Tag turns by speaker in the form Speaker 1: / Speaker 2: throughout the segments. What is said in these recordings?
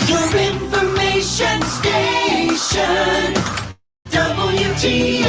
Speaker 1: Your information station, WTIM.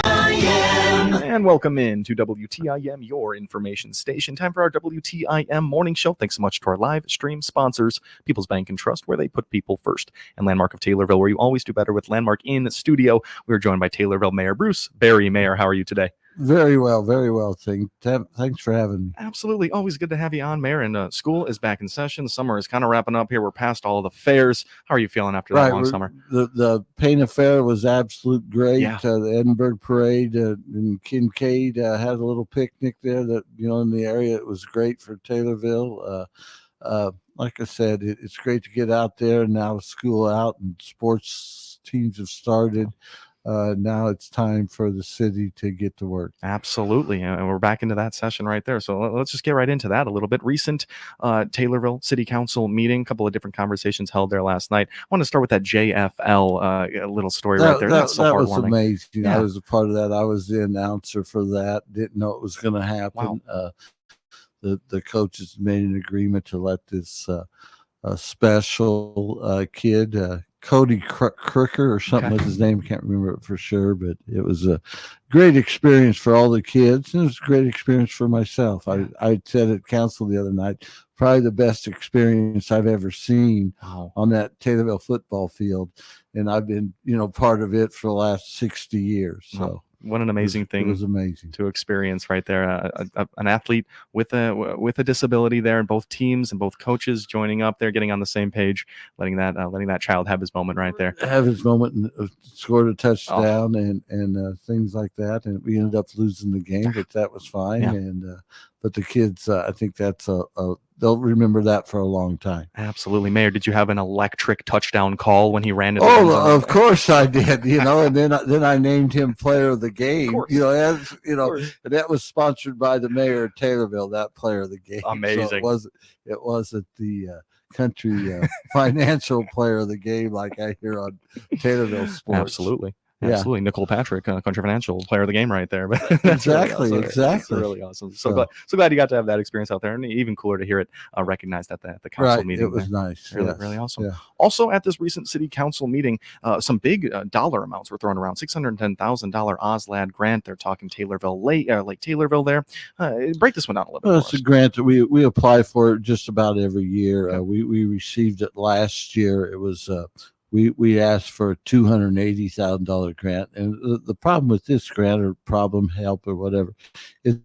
Speaker 2: And welcome in to WTIM, your information station. Time for our WTIM morning show. Thanks so much to our live stream sponsors, People's Bank and Trust, where they put people first, and Landmark of Taylorville, where you always do better with Landmark in the studio. We're joined by Taylorville Mayor Bruce Berry. Mayor, how are you today?
Speaker 3: Very well. Thanks for having me.
Speaker 2: Absolutely. Always good to have you on, Mayor. And school is back in session. Summer is kind of wrapping up here. We're past all the fairs. How are you feeling after that long summer?
Speaker 3: The Paint Affair was absolute great.
Speaker 2: Yeah.
Speaker 3: The Edinburgh Parade and Kincaid had a little picnic there that, in the area. It was great for Taylorville. Like I said, it's great to get out there. Now with school out and sports teams have started. Now it's time for the city to get to work.
Speaker 2: Absolutely. And we're back into that session right there. So let's just get right into that a little bit. Recent Taylorville City Council meeting, a couple of different conversations held there last night. I want to start with that JFL little story right there. That's so
Speaker 3: that
Speaker 2: heartwarming.
Speaker 3: Was amazing.
Speaker 2: Yeah.
Speaker 3: I was a part of that. I was the announcer for that. Didn't know it was going to happen.
Speaker 2: Wow.
Speaker 3: The coaches made an agreement to let this special kid, Cody Cricker or something was his name. Can't remember it for sure, but it was a great experience for all the kids. And it was a great experience for myself. I said at council the other night, probably the best experience I've ever seen on that Taylorville football field. And I've been, part of it for the last 60 years. So.
Speaker 2: What an amazing thing!
Speaker 3: It was amazing
Speaker 2: to experience right there. An athlete with a disability there, and both teams and both coaches joining up there, getting on the same page, letting that child have his moment right there.
Speaker 3: Have his moment and scored a touchdown and things like that. And we ended up losing the game, but that was fine.
Speaker 2: Yeah.
Speaker 3: And but the kids, I think that's they'll remember that for a long time.
Speaker 2: Absolutely. Mayor, did you have an electric touchdown call when he ran to the
Speaker 3: end zone? Of course I did, and then I named him player of the game. And that was sponsored by the mayor of Taylorville, that player of the game.
Speaker 2: Amazing.
Speaker 3: So it wasn't the country financial player of the game like I hear on Taylorville Sports.
Speaker 2: Absolutely.
Speaker 3: Yeah.
Speaker 2: Absolutely. Nicole Patrick, country financial player of the game right there. But
Speaker 3: that's
Speaker 2: exactly.
Speaker 3: That's
Speaker 2: really awesome. So glad you got to have that experience out there, and even cooler to hear it recognized at the council meeting.
Speaker 3: It was nice.
Speaker 2: Really awesome.
Speaker 3: Yeah.
Speaker 2: Also at this recent city council meeting, some big dollar amounts were thrown around. $610,000 OSLAD grant. They're talking Taylorville, Lake Taylorville there. Break this one down a little bit.
Speaker 3: It's a grant that we apply for just about every year. Okay. We received it last year. It was we asked for a $280,000 grant, and the problem with this grant, or problem help or whatever, it's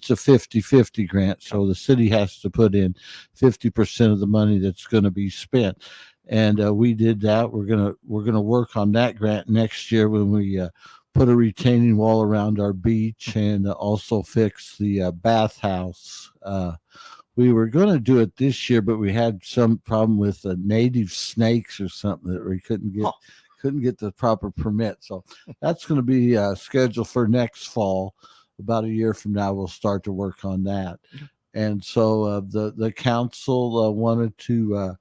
Speaker 3: a 50-50 grant. So the city has to put in 50% of the money that's going to be spent, and we did that. We're gonna work on that grant next year when we put a retaining wall around our beach and also fix the bathhouse. We were going to do it this year, but we had some problem with native snakes or something that we couldn't get the proper permit. So that's going to be scheduled for next fall. About a year from now, we'll start to work on that. And so the council wanted to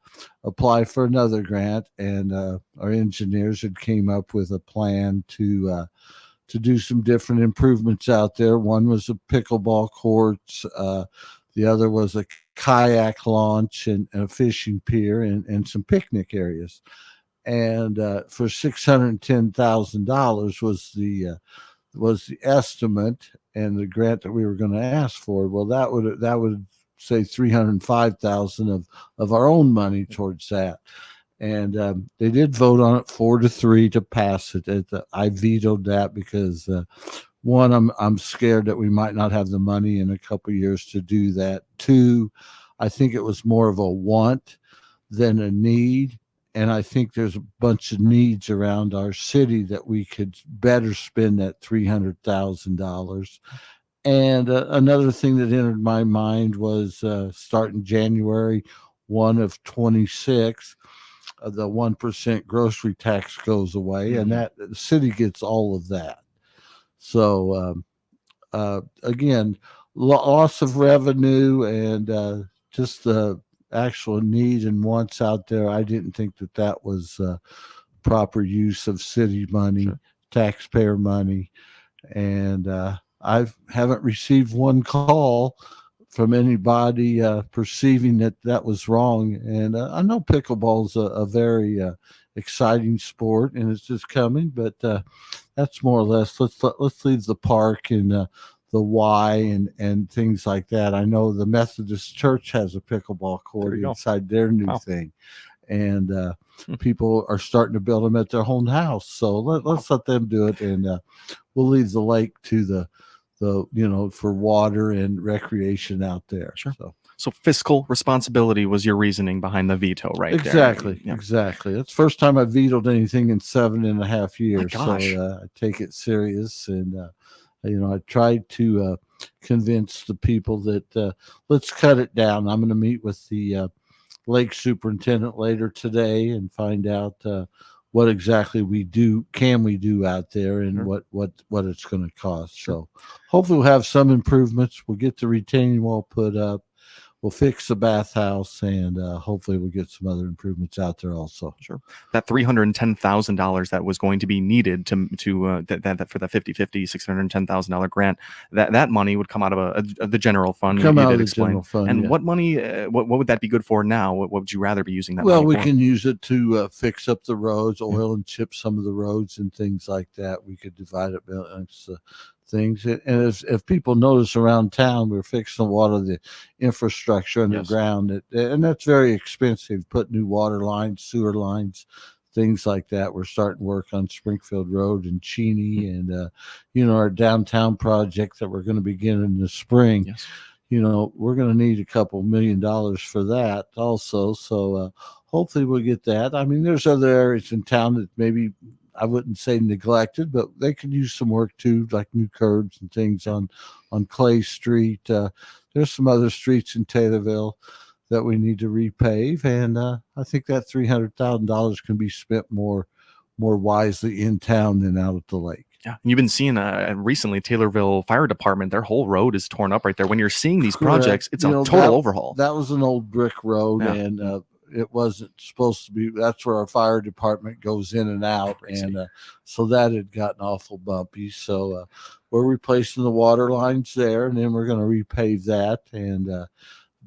Speaker 3: apply for another grant, and our engineers had came up with a plan to do some different improvements out there. One was a pickleball courts. The other was a kayak launch and a fishing pier and some picnic areas. And for $610,000 was the estimate, and the grant that we were going to ask for. Well, that would say $305,000 of our own money towards that. And they did vote on it 4-3 to pass it. I vetoed that because one, I'm scared that we might not have the money in a couple of years to do that. Two, I think it was more of a want than a need. And I think there's a bunch of needs around our city that we could better spend that $300,000. And another thing that entered my mind was starting January 1 of 26, the 1% grocery tax goes away, and that the city gets all of that. So again, loss of revenue and just the actual need and wants out there. I didn't think that was proper use of city money, taxpayer money, and I haven't received one call from anybody perceiving that was wrong. And I know pickleball is a very exciting sport, and it's just coming. But that's more or less. Let's leave the park and the Y and things like that. I know the Methodist Church has a pickleball court inside their new thing, and people are starting to build them at their own house. So let's let them do it, and we'll leave the lake to the for water and recreation out there.
Speaker 2: Sure. So fiscal responsibility was your reasoning behind the veto, right?
Speaker 3: Exactly.
Speaker 2: There. Yeah.
Speaker 3: Exactly. It's the first time I vetoed anything in 7.5 years.
Speaker 2: My gosh.
Speaker 3: So I take it serious, and I tried to convince the people that let's cut it down. I'm going to meet with the lake superintendent later today and find out what exactly we do out there, and what it's going to cost. Sure. So hopefully we'll have some improvements. We'll get the retaining wall put up. We'll fix the bathhouse, and hopefully we'll get some other improvements out there also.
Speaker 2: Sure. That $310,000 that was going to be needed to that for the 50/50 $610,000 grant, that money would come out of the general fund.
Speaker 3: Come out of the general fund.
Speaker 2: And what money? What would that be good for now? What would you rather be using that?
Speaker 3: Well,
Speaker 2: money
Speaker 3: we
Speaker 2: for?
Speaker 3: can use it to fix up the roads, oil and chip some of the roads and things like that. We could divide it amongst things. And if people notice around town, we're fixing a lot of the infrastructure underground, and that's very expensive. Put new water lines, sewer lines, things like that. We're starting work on Springfield Road and Cheney, and our downtown project that we're going to begin in the spring.
Speaker 2: Yes.
Speaker 3: We're going to need a couple $1 million for that also. So hopefully we'll get that. I mean, there's other areas in town that maybe I wouldn't say neglected, but they could use some work too, like new curbs and things on Clay Street. There's some other streets in Taylorville that we need to repave, and I think that $300,000 can be spent more wisely in town than out at the lake.
Speaker 2: Yeah, and you've been seeing recently Taylorville Fire Department. Their whole road is torn up right there. When you're seeing these projects, it's a total overhaul.
Speaker 3: That was an old brick road, and it wasn't supposed to be. That's where our fire department goes in and out, and so that had gotten awful bumpy. So we're replacing the water lines there, and then we're going to repave that, and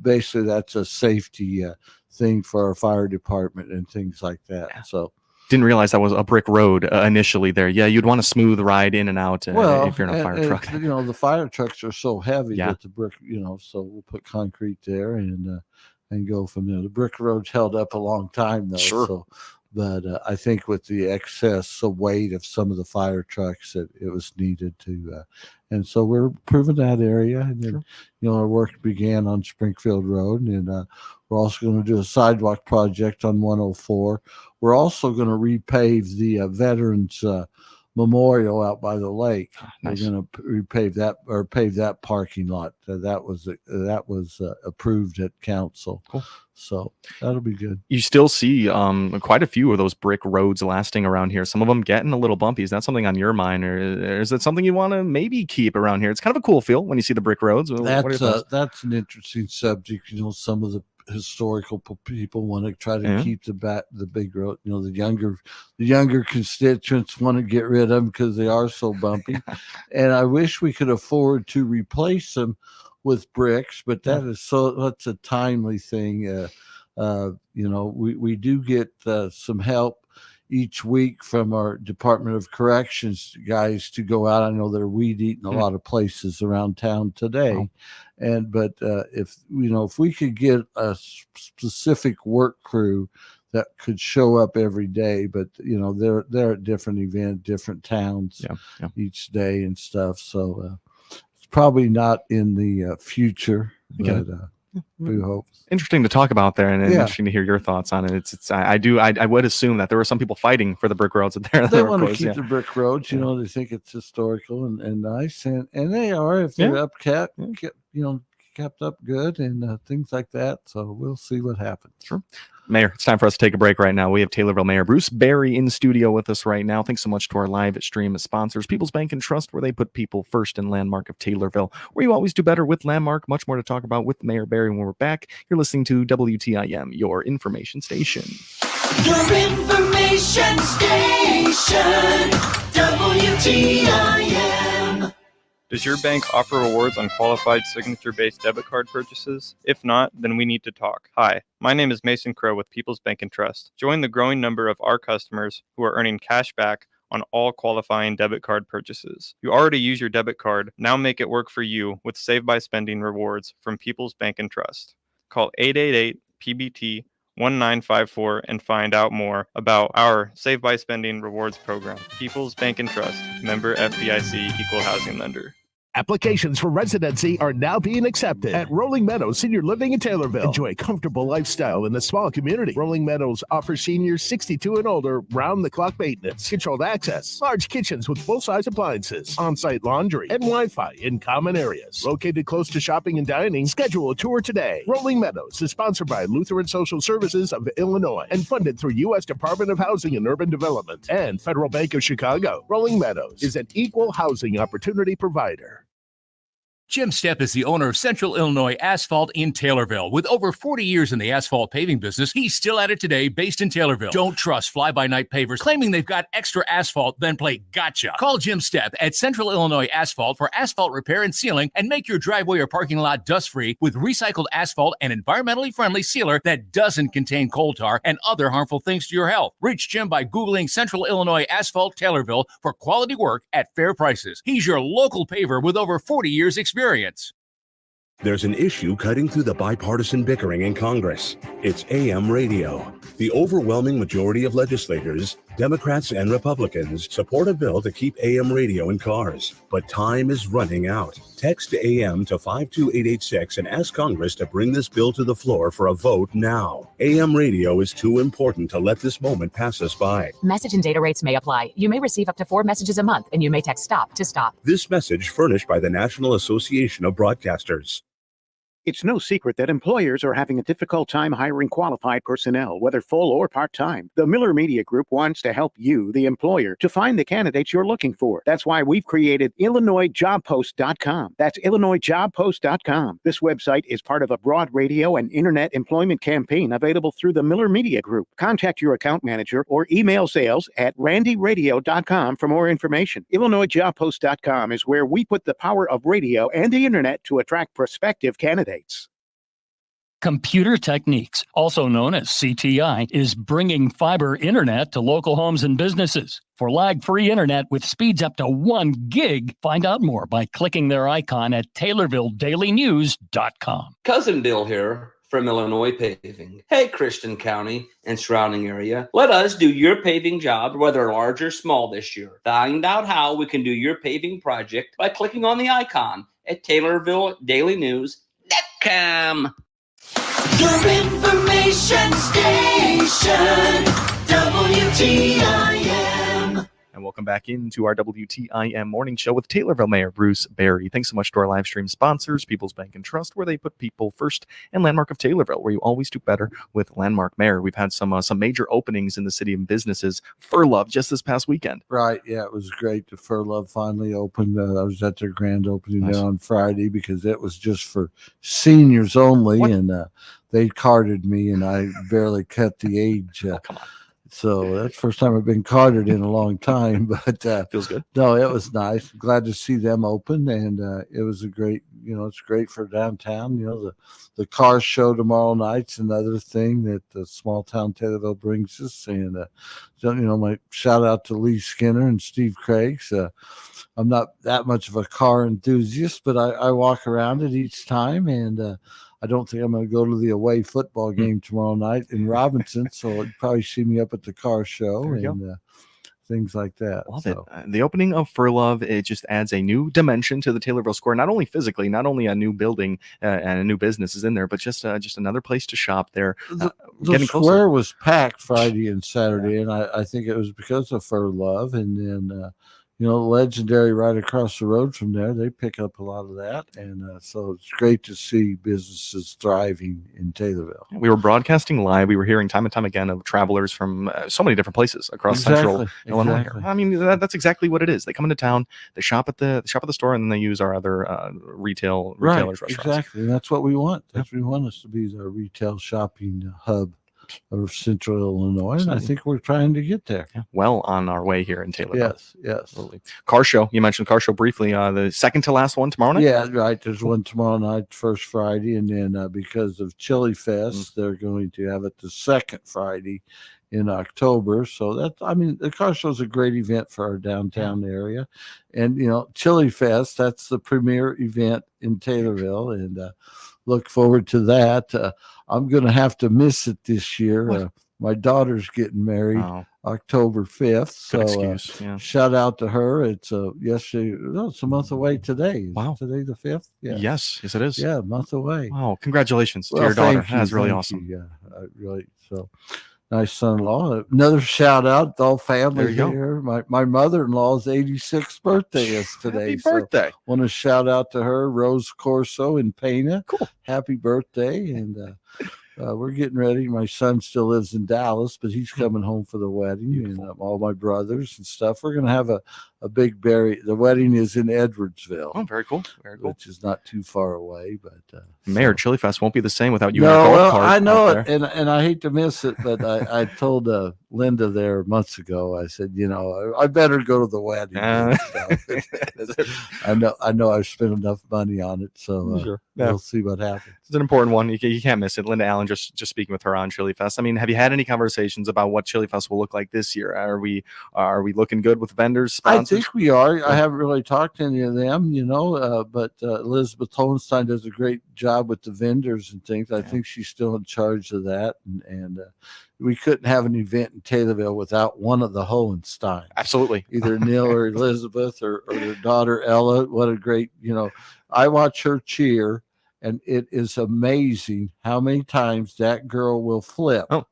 Speaker 3: basically that's a safety thing for our fire department and things like that. So.
Speaker 2: Didn't realize that was a brick road initially there. Yeah, you'd want a smooth ride in and out if you're in a fire truck.
Speaker 3: The fire trucks are so heavy with the brick, so we'll put concrete there and go from there. The brick road's held up a long time, though.
Speaker 2: Sure.
Speaker 3: So, but I think with the excess weight of some of the fire trucks, it was needed to. And so we're improving that area. And then, our work began on Springfield Road. And we're also going to do a sidewalk project on 104. We're also going to repave the Veterans Memorial out by the lake.
Speaker 2: Nice.
Speaker 3: We're going to repave that or pave that parking lot. That was approved at council.
Speaker 2: Cool.
Speaker 3: So that'll be good.
Speaker 2: You still see quite a few of those brick roads lasting around here. Some of them getting a little bumpy. Is that something on your mind, or is it something you want to maybe keep around here? It's kind of a cool feel when you see the brick roads.
Speaker 3: That's an interesting subject. Some of the historical people want to try to keep the big road. The younger constituents want to get rid of them because they are so bumpy. And I wish we could afford to replace them with bricks, but that's a timely thing. We do get some help each week from our Department of Corrections guys to go out. I know they're weed eating a lot of places around town today. But if we could get a specific work crew that could show up every day, but they're at different events, different towns each day and stuff. So it's probably not in the future, but we hope.
Speaker 2: Interesting to talk about there, and interesting to hear your thoughts on it. I would assume that there were some people fighting for the brick roads there.
Speaker 3: They want to keep the brick roads. They think it's historical and nice, and they are if they're kept up good and things like that. So we'll see what happens.
Speaker 2: Sure. Mayor, it's time for us to take a break right now. We have Taylorville Mayor Bruce Berry in studio with us right now. Thanks so much to our live stream sponsors, People's Bank and Trust, where they put people first, in Landmark of Taylorville, where you always do better with Landmark. Much more to talk about with Mayor Berry when we're back. You're listening to WTIM, your information station.
Speaker 1: Your information station, WTIM.
Speaker 4: Does your bank offer rewards on qualified signature-based debit card purchases? If not, then we need to talk. Hi, my name is Mason Crow with People's Bank and Trust. Join the growing number of our customers who are earning cash back on all qualifying debit card purchases. You already use your debit card. Now make it work for you with Save by Spending rewards from People's Bank and Trust. Call 888-PBT 1954 and find out more about our Save by Spending rewards program. People's Bank and Trust, member FDIC, equal housing lender.
Speaker 5: Applications for residency are now being accepted at Rolling Meadows Senior Living in Taylorville. Enjoy a comfortable lifestyle in a small community. Rolling Meadows offers seniors 62 and older round-the-clock maintenance, controlled access, large kitchens with full-size appliances, on-site laundry, and Wi-Fi in common areas. Located close to shopping and dining, schedule a tour today. Rolling Meadows is sponsored by Lutheran Social Services of Illinois and funded through U.S. Department of Housing and Urban Development and Federal Bank of Chicago. Rolling Meadows is an equal housing opportunity provider.
Speaker 6: Jim Stepp is the owner of Central Illinois Asphalt in Taylorville. With over 40 years in the asphalt paving business, he's still at it today, based in Taylorville. Don't trust fly-by-night pavers claiming they've got extra asphalt, then play gotcha. Call Jim Stepp at Central Illinois Asphalt for asphalt repair and sealing, and make your driveway or parking lot dust-free with recycled asphalt and environmentally friendly sealer that doesn't contain coal tar and other harmful things to your health. Reach Jim by Googling Central Illinois Asphalt Taylorville for quality work at fair prices. He's your local paver with over 40 years experience.
Speaker 7: There's an issue cutting through the bipartisan bickering in Congress. It's AM radio. The overwhelming majority of legislators, Democrats and Republicans, support a bill to keep AM radio in cars. But time is running out. Text AM to 52886 and ask Congress to bring this bill to the floor for a vote now. AM radio is too important to let this moment pass us by.
Speaker 8: Message and data rates may apply. You may receive up to 4 messages a month, and you may text STOP to stop.
Speaker 7: This message furnished by the National Association of Broadcasters.
Speaker 9: It's no secret that employers are having a difficult time hiring qualified personnel, whether full or part-time. The Miller Media Group wants to help you, the employer, to find the candidates you're looking for. That's why we've created IllinoisJobPost.com. That's IllinoisJobPost.com. This website is part of a broad radio and internet employment campaign available through the Miller Media Group. Contact your account manager or email sales at randyradio.com for more information. IllinoisJobPost.com is where we put the power of radio and the internet to attract prospective candidates.
Speaker 10: Computer Techniques, also known as CTI, is bringing fiber internet to local homes and businesses. For lag-free internet with speeds up to 1 gig, find out more by clicking their icon at TaylorvilleDailyNews.com.
Speaker 11: Cousin Bill here from Illinois Paving. Hey, Christian County and surrounding area, let us do your paving job, whether large or small this year. Find out how we can do your paving project by clicking on the icon at TaylorvilleDailyNews.com.
Speaker 1: Your information station, WTIM.
Speaker 2: And welcome back into our WTIM morning show with Taylorville Mayor Bruce Berry. Thanks so much to our live stream sponsors, People's Bank and Trust, where they put people first, and Landmark of Taylorville, where you always do better with Landmark Mayor. We've had some major openings in the city and businesses. Furlove just this past weekend.
Speaker 3: Right. Yeah, it was great. The Furlove finally opened. I was at their grand opening there on Friday because it was just for seniors only. What? And they carded me, and I barely cut the age.
Speaker 2: Come on.
Speaker 3: So that's the first time I've been carded in a long time, but
Speaker 2: feels good.
Speaker 3: No, it was nice. Glad to see them open, and it was a great, it's great for downtown. The car show tomorrow night's another thing that the small town Taylorville brings us, and my shout out to Lee Skinner and Steve Craigs. I'm not that much of a car enthusiast, but I walk around it each time, and I don't think I'm going to go to the away football game tomorrow night in Robinson, so you'll probably see me up at the car show and things like that.
Speaker 2: Love it. The opening of Furlove, it just adds a new dimension to the Taylorville Square, not only physically, not only a new building and a new business is in there, but just another place to shop there.
Speaker 3: The square was packed Friday and Saturday, and I think it was because of Furlove, and then Legendary right across the road from there, they pick up a lot of that. And so it's great to see businesses thriving in Taylorville.
Speaker 2: We were broadcasting live. We were hearing time and time again of travelers from so many different places across central Illinois. I mean, that's exactly what it is. They come into town, they shop at the store, and then they use our other retailers, restaurants.
Speaker 3: Exactly. And that's what we want. That's what we want us to be, the retail shopping hub of Central Illinois, and I think we're trying to get there.
Speaker 2: Yeah, well on our way here in Taylorville.
Speaker 3: Yes.
Speaker 2: Absolutely. Car show. You mentioned car show briefly. The second to last one tomorrow night.
Speaker 3: Yeah, right. There's one tomorrow night, first Friday, and then because of Chili Fest, they're going to have it the second Friday in October. So the car show is a great event for our downtown area, and Chili Fest, that's the premier event in Taylorville, and look forward to that. I'm going to have to miss it this year. My daughter's getting married October 5th. So
Speaker 2: excuse.
Speaker 3: Shout out to her. It's yesterday. No, it's a month away today.
Speaker 2: Wow.
Speaker 3: Today the 5th?
Speaker 2: Yes, it is.
Speaker 3: Yeah, a month away.
Speaker 2: Wow. Congratulations to your daughter. That's really
Speaker 3: thank
Speaker 2: awesome.
Speaker 3: you. Yeah, really. So nice son-in-law. Another shout out, the whole family here. My mother-in-law's 86th birthday is today.
Speaker 2: Happy birthday.
Speaker 3: So want to shout out to her, Rose Corso in Pena.
Speaker 2: Cool.
Speaker 3: Happy birthday. And we're getting ready. My son still lives in Dallas, but he's coming home for the wedding. Beautiful. And all my brothers and stuff. We're going to have a big berry. The wedding is in Edwardsville.
Speaker 2: Oh, very cool. Very cool.
Speaker 3: Which is not too far away. But
Speaker 2: Mayor, Chili Fest won't be the same without you.
Speaker 3: No,
Speaker 2: in a golf cart
Speaker 3: I know
Speaker 2: out
Speaker 3: it, and I hate to miss it, but I told Linda there months ago. I said, I better go to the wedding. I know I've spent enough money on it, so
Speaker 2: Sure.
Speaker 3: We'll see what happens.
Speaker 2: It's an important one. You can't miss it. Linda Allen, just speaking with her on Chili Fest. I mean, have you had any conversations about what Chili Fest will look like this year? Are we looking good with vendors, sponsors?
Speaker 3: I think we are. I haven't really talked to any of them, but Elizabeth Hohenstein does a great job with the vendors and things. I think she's still in charge of that, and we couldn't have an event in Taylorville without one of the Hohenstein.
Speaker 2: Absolutely.
Speaker 3: Either Neil or Elizabeth or their daughter Ella. What a great, I watch her cheer, and it is amazing how many times that girl will flip.
Speaker 2: Oh.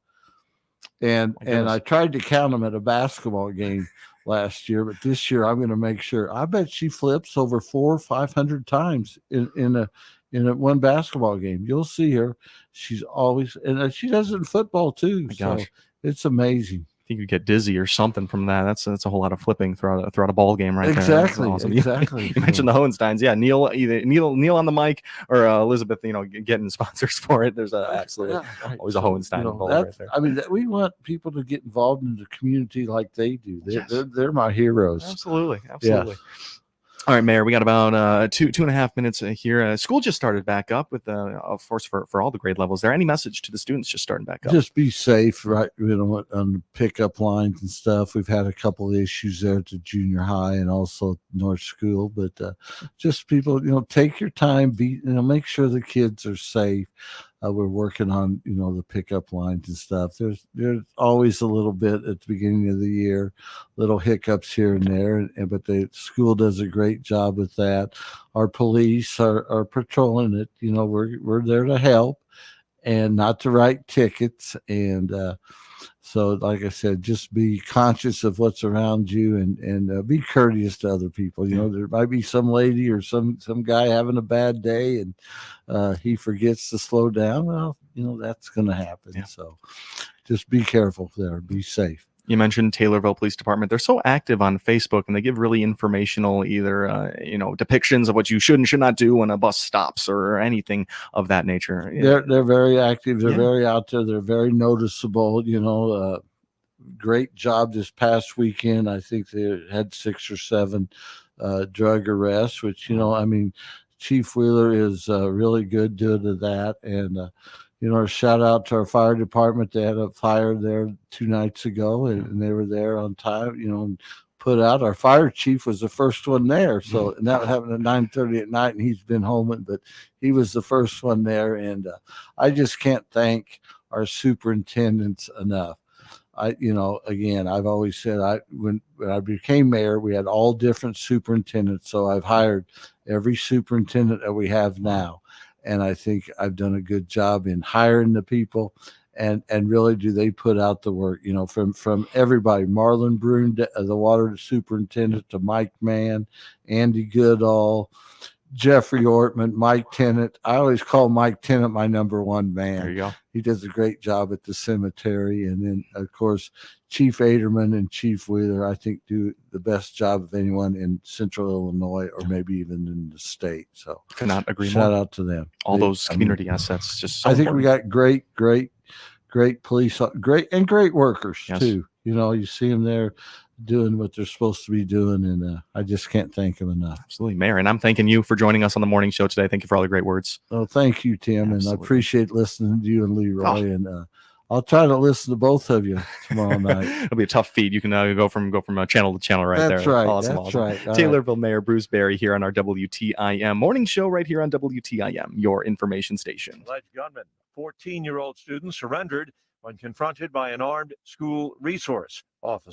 Speaker 3: And I tried to count them at a basketball game last year, but this year I'm going to make sure. I bet she flips over 400 or 500 times in a one basketball game. You'll see her. She's always, and she does it in football too. So it's amazing.
Speaker 2: I think you get dizzy or something from that. That's a whole lot of flipping throughout a ball game, right?
Speaker 3: Exactly.
Speaker 2: There. Awesome.
Speaker 3: Exactly.
Speaker 2: You mentioned the Hohensteins. Yeah, Neil on the mic or Elizabeth, getting sponsors for it. There's absolutely always a Hohenstein involved right there.
Speaker 3: I mean, we want people to get involved in the community like they do. They're my heroes.
Speaker 2: Absolutely.
Speaker 3: Yeah.
Speaker 2: All right, Mayor, we got about 2.5 minutes here. School just started back up with, of course, for all the grade levels. Is there any message to the students just starting back up?
Speaker 3: Just be safe, right? On the pickup lines and stuff. We've had a couple of issues there at the junior high and also North School, but just people, take your time, make sure the kids are safe. We're working on, the pickup lines and stuff. There's always a little bit at the beginning of the year, little hiccups here and there, but the school does a great job with that. Our police are patrolling it. We're there to help and not to write tickets. And so, like I said, just be conscious of what's around you and be courteous to other people. There might be some lady or some guy having a bad day and he forgets to slow down. Well, that's going to happen. Yeah. So just be careful there. Be safe.
Speaker 2: You mentioned Taylorville Police Department. They're so active on Facebook, and they give really informational either, depictions of what you should and should not do when a bus stops or anything of that nature.
Speaker 3: They're very active. They're very out there. They're very noticeable. Great job this past weekend. I think they had 6 or 7 drug arrests, which, Chief Wheeler is really good due to that. And, a shout out to our fire department. They had a fire there 2 nights ago, and they were there on time, and put out. Our fire chief was the first one there. So, and that happened at 9:30 at night, and he's been home, but he was the first one there. And I just can't thank our superintendents enough. Again, I've always said when I became mayor, we had all different superintendents. So I've hired every superintendent that we have now. And I think I've done a good job in hiring the people and really do they put out the work, from everybody, Marlon Brune, the water superintendent, to Mike Mann, Andy Goodall, Jeffrey Ortman, Mike Tennant. I always call Mike Tennant my number one man.
Speaker 2: There you go.
Speaker 3: He does a great job at the cemetery. And then, of course, Chief Aderman and Chief Wheeler, I think, do the best job of anyone in Central Illinois or maybe even in the state. So
Speaker 2: cannot agree
Speaker 3: shout
Speaker 2: more.
Speaker 3: out to them.
Speaker 2: All those community assets. Just so
Speaker 3: I think
Speaker 2: important.
Speaker 3: we got great great police, great workers
Speaker 2: Yes.
Speaker 3: too. You know, you see them there doing what they're supposed to be doing, and I just can't thank them enough.
Speaker 2: Absolutely, Mayor. And I'm thanking you for joining us on the morning show today. Thank you for all the great words.
Speaker 3: Oh, thank you, Tim, and I
Speaker 2: Absolutely.
Speaker 3: appreciate listening to you and Leroy. And I'll try to listen to both of you tomorrow night.
Speaker 2: It'll be a tough feed. You can go from channel to channel right there.
Speaker 3: That's right.
Speaker 2: Awesome,
Speaker 3: That's
Speaker 2: awesome.
Speaker 3: right. All
Speaker 2: Taylorville Mayor Bruce Berry here on our WTIM morning show right here on WTIM, your information station.
Speaker 12: Alleged gunman, 14-year-old student surrendered when confronted by an armed school resource officer.